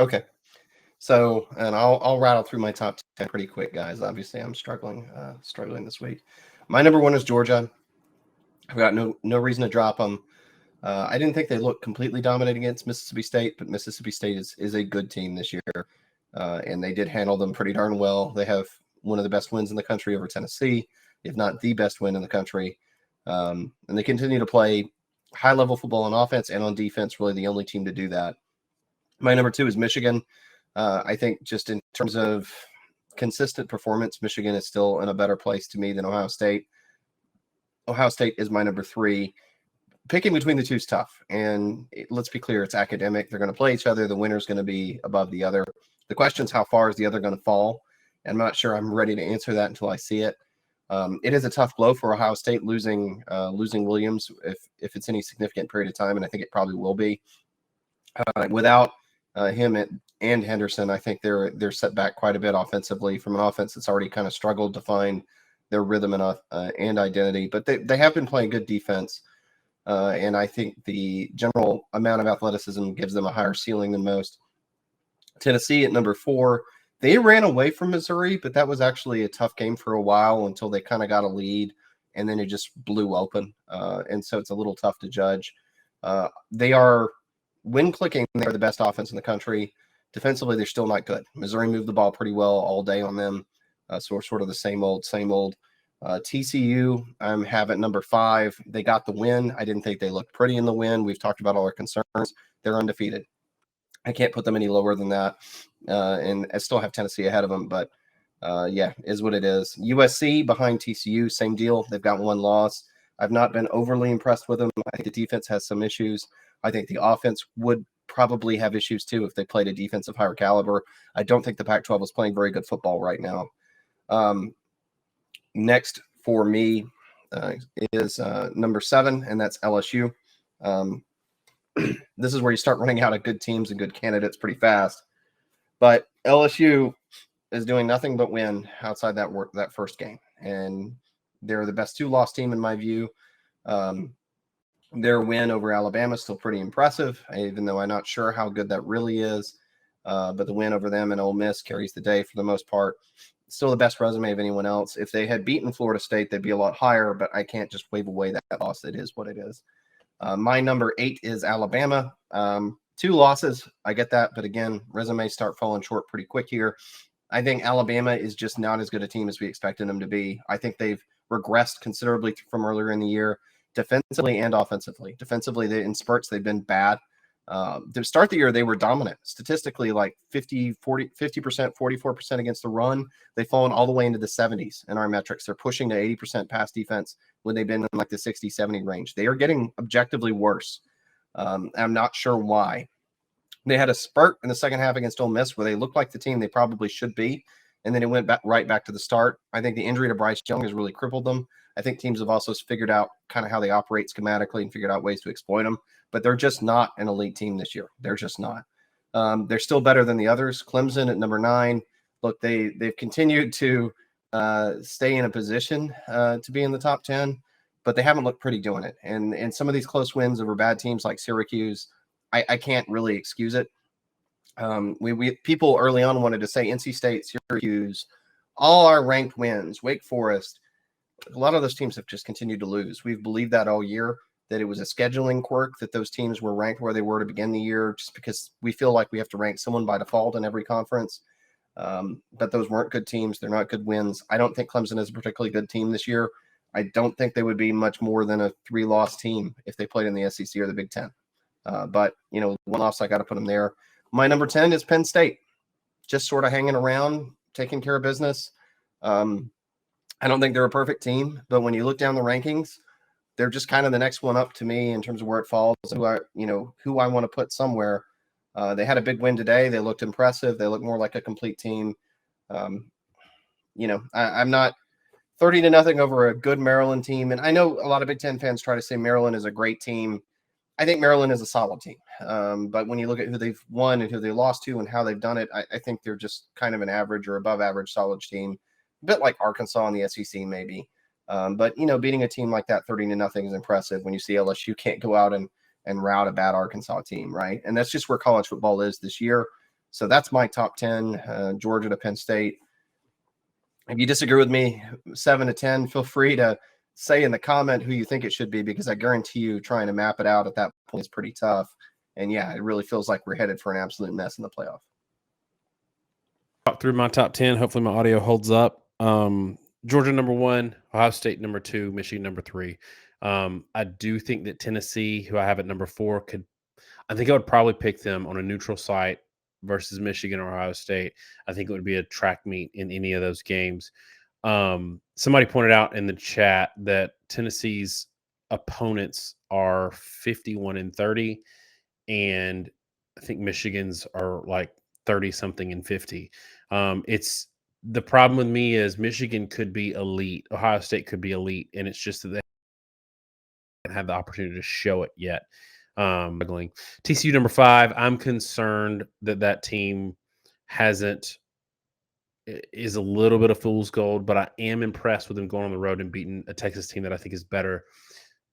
Okay. So, and I'll rattle through my top 10 pretty quick, guys. Obviously, I'm struggling this week. My number one is Georgia. I've got no reason to drop them. I didn't think they looked completely dominant against Mississippi State, but Mississippi State is a good team this year, and they did handle them pretty darn well. They have one of the best wins in the country over Tennessee, if not the best win in the country, and they continue to play high-level football on offense and on defense. Really, the only team to do that. My number two is Michigan. I think just in terms of consistent performance, Michigan is still in a better place to me than Ohio State. Ohio State is my number three. Picking between the two is tough. And let's be clear, it's academic. They're going to play each other. The winner's going to be above the other. The question is, how far is the other going to fall? And I'm not sure I'm ready to answer that until I see it. It is a tough blow for Ohio State losing Williams if it's any significant period of time, and I think it probably will be. Without him and Henderson, I think they're set back quite a bit offensively from an offense that's already kind of struggled to find their rhythm and identity. But they have been playing good defense, and I think the general amount of athleticism gives them a higher ceiling than most. Tennessee at number four. They ran away from Missouri, but that was actually a tough game for a while until they kind of got a lead, and then it just blew open. And so it's a little tough to judge. They are, when clicking, they're the best offense in the country. Defensively, they're still not good. Missouri moved the ball pretty well all day on them. So we're sort of the same old. TCU, I'm having number five. They got the win. I didn't think they looked pretty in the win. We've talked about all our concerns. They're undefeated. I can't put them any lower than that. And I still have Tennessee ahead of them, but yeah, is what it is. USC behind TCU, same deal. They've got one loss. I've not been overly impressed with them. I think the defense has some issues. I think the offense would probably have issues too if they played a defense of higher caliber. I don't think the Pac-12 is playing very good football right now. Next for me is number seven, and that's LSU. This is where you start running out of good teams and good candidates pretty fast. But LSU is doing nothing but win outside that first game. And they're the best two-loss team in my view. Their win over Alabama is still pretty impressive, even though I'm not sure how good that really is. But the win over them and Ole Miss carries the day for the most part. Still the best resume of anyone else. If they had beaten Florida State, they'd be a lot higher, but I can't just wave away that loss. It is what it is. My number 8 is Alabama. 2 losses. I get that. But again, resumes start falling short pretty quick here. I think Alabama is just not as good a team as we expected them to be. I think they've regressed considerably from earlier in the year, defensively and offensively. Defensively, in spurts, they've been bad. To start the year, they were dominant. Statistically, like 50%, 44% against the run. They've fallen all the way into the 70s in our metrics. They're pushing to 80% pass defense when they've been in like the 60, 70 range. They are getting objectively worse. I'm not sure why. They had a spurt in the second half against Ole Miss where they looked like the team they probably should be, and then it went right back to the start. I think the injury to Bryce Young has really crippled them. I think teams have also figured out kind of how they operate schematically and figured out ways to exploit them, but they're just not an elite team this year. They're just not. They're still better than the others. Clemson at number 9. Look, they've continued to stay in a position to be in the top 10, but they haven't looked pretty doing it. And some of these close wins over bad teams like Syracuse, I can't really excuse it. We people early on wanted to say NC State, Syracuse, all our ranked wins, Wake Forest. A lot of those teams have just continued to lose. We've believed that all year, that it was a scheduling quirk, that those teams were ranked where they were to begin the year, just because we feel like we have to rank someone by default in every conference. But those weren't good teams. They're not good wins. I don't think Clemson is a particularly good team this year. I don't think they would be much more than a 3-loss team if they played in the SEC or the Big Ten. But, one loss, I got to put them there. My number 10 is Penn State. Just sort of hanging around, taking care of business. I don't think they're a perfect team, but when you look down the rankings, they're just kind of the next one up to me in terms of where it falls, who I want to put somewhere. They had a big win today. They looked impressive. They look more like a complete team. I'm not 30-0 over a good Maryland team. And I know a lot of Big Ten fans try to say Maryland is a great team. I think Maryland is a solid team. But when you look at who they've won and who they lost to and how they've done it, I think they're just kind of an average or above average solid team, a bit like Arkansas in the SEC maybe. But, beating a team like that 30-0 is impressive when you see LSU can't go out and rout a bad Arkansas team, right? And that's just where college football is this year. So that's my top 10, Georgia to Penn State. If you disagree with me, 7 to 10, feel free to say in the comment who you think it should be, because I guarantee you trying to map it out at that point is pretty tough. And yeah, it really feels like we're headed for an absolute mess in the playoff. Through my top 10. Hopefully my audio holds up. Georgia number 1, Ohio State number 2, Michigan number 3. I do think that Tennessee, who I have at number 4, I think I would probably pick them on a neutral site versus Michigan or Ohio State. I think it would be a track meet in any of those games. Somebody pointed out in the chat that Tennessee's opponents are 51-30, and I think Michigan's are like 30-something and 50. It's the problem with me is Michigan could be elite, Ohio State could be elite, and it's just that they haven't had the opportunity to show it yet. TCU number 5. I'm concerned that team is a little bit of fool's gold, but I am impressed with them going on the road and beating a Texas team that I think is better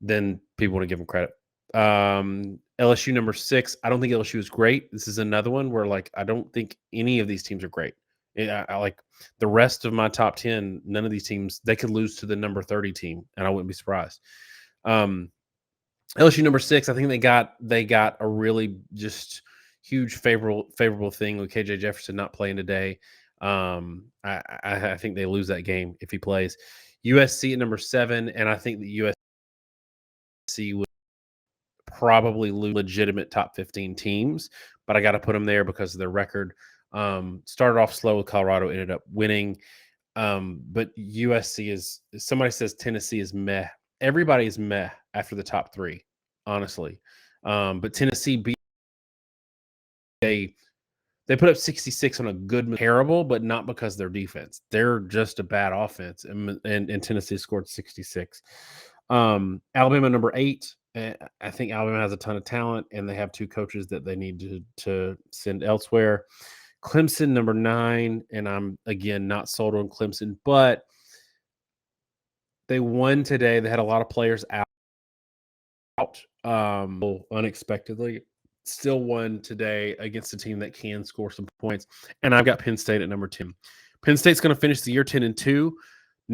than people want to give them credit. LSU number 6. I don't think LSU is great. This is another one where I don't think any of these teams are great. I like the rest of my top 10. None of these teams, they could lose to the number 30 team, and I wouldn't be surprised. LSU number 6. I think they got a really just huge favorable thing with KJ Jefferson not playing today. I think they lose that game if he plays. USC at number 7, and I think that USC would probably lose legitimate top 15 teams, but I got to put them there because of their record. Started off slow with Colorado, ended up winning. But USC is, somebody says Tennessee is meh. Everybody is meh after the top 3, honestly. But Tennessee they put up 66 on a good, terrible, but not because of their defense. They're just a bad offense, and Tennessee scored 66. Alabama number 8. I think Alabama has a ton of talent, and they have 2 coaches that they need to send elsewhere. Clemson number 9, and I'm again not sold on Clemson, but they won today. They had a lot of players out unexpectedly. Still won today against a team that can score some points. And I've got Penn State at number 10. Penn State's going to finish the year 10-2.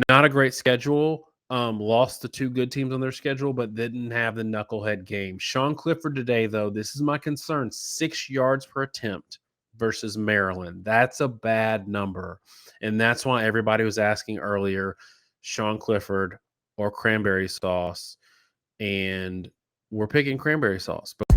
Not a great schedule. Lost the 2 good teams on their schedule, but didn't have the knucklehead game. Sean Clifford today, though, this is my concern. 6 yards per attempt versus Maryland. That's a bad number. And that's why everybody was asking earlier, Sean Clifford or cranberry sauce. And we're picking cranberry sauce. But